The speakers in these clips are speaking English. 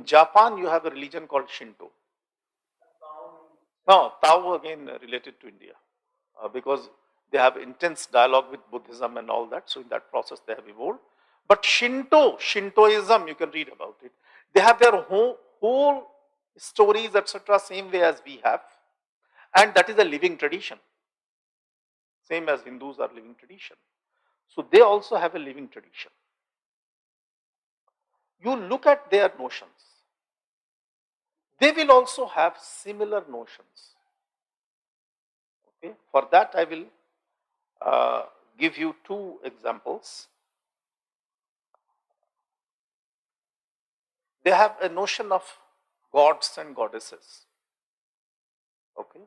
In Japan, you have a religion called Shinto. No, Tao again related to India because they have intense dialogue with Buddhism and all that. So in that process, they have evolved. But Shintoism, you can read about it. They have their whole stories, etc., same way as we have. And that is a living tradition. Same as Hindus are living tradition. So they also have a living tradition. You look at their notions. They will also have similar notions. Okay? For that, I will give you two examples. They have a notion of gods and goddesses. Okay?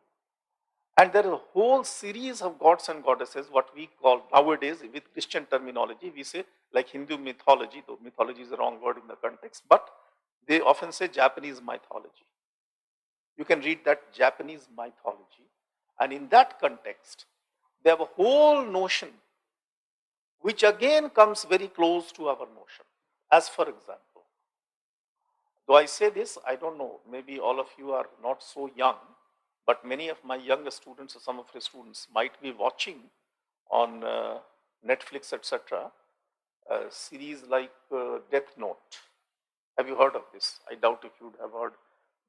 And there is a whole series of gods and goddesses, what we call nowadays with Christian terminology, we say like Hindu mythology, though mythology is the wrong word in the context, but they often say Japanese mythology. You can read that Japanese mythology, and in that context, they have a whole notion which again comes very close to our notion. As for example, though I say this, I don't know, maybe all of you are not so young, but many of my younger students or some of your students might be watching on Netflix, etc., a series like Death Note. Have you heard of this? I doubt if you would have heard.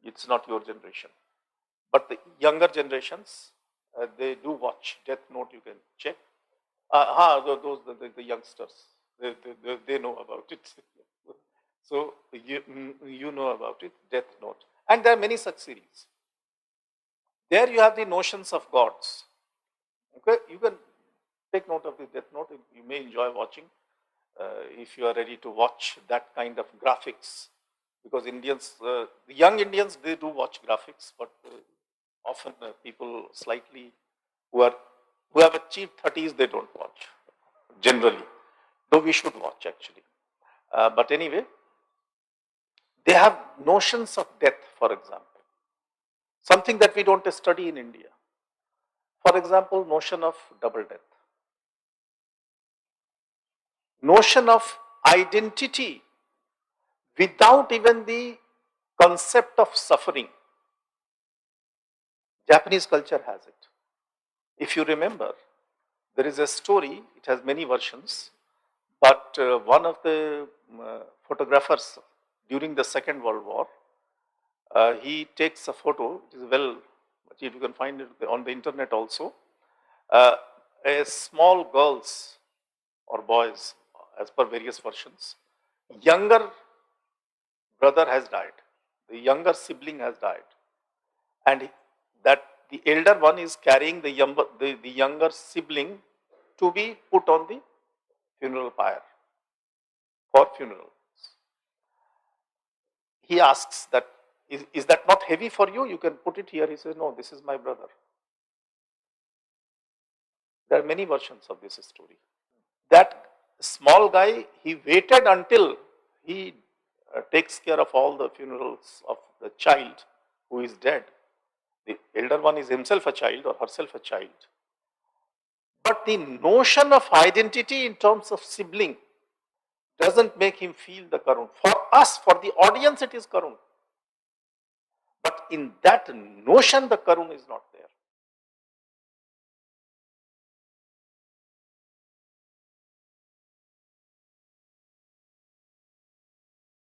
It's not your generation. But the younger generations, they do watch Death Note, you can check. Those the youngsters, they know about it. So you know about it, Death Note. And there are many such series. There you have the notions of gods. Okay, you can take note of the Death Note. You may enjoy watching if you are ready to watch that kind of graphics. Because Indians, the young Indians, they do watch graphics, but often people slightly who have achieved 30s, they don't watch generally. Though we should watch actually. But anyway, they have notions of death, for example. Something that we don't study in India. For example, notion of double death. Notion of identity without even the concept of suffering. Japanese culture has it. If you remember, there is a story, it has many versions, but one of the photographers during the Second World War, he takes a photo, it is well, you can find it on the internet also, a small girls or boys, as per various versions, younger brother has died, the younger sibling has died, and that the elder one is carrying the younger sibling to be put on the funeral pyre for funeral. He asks that, is that not heavy for you? You can put it here. He says, no, this is my brother. There are many versions of this story. That small guy, he waited until he takes care of all the funerals of the child who is dead. The elder one is himself a child or herself a child. But the notion of identity in terms of sibling doesn't make him feel the karun. For us, for the audience, it is karun. But in that notion, the karun is not there.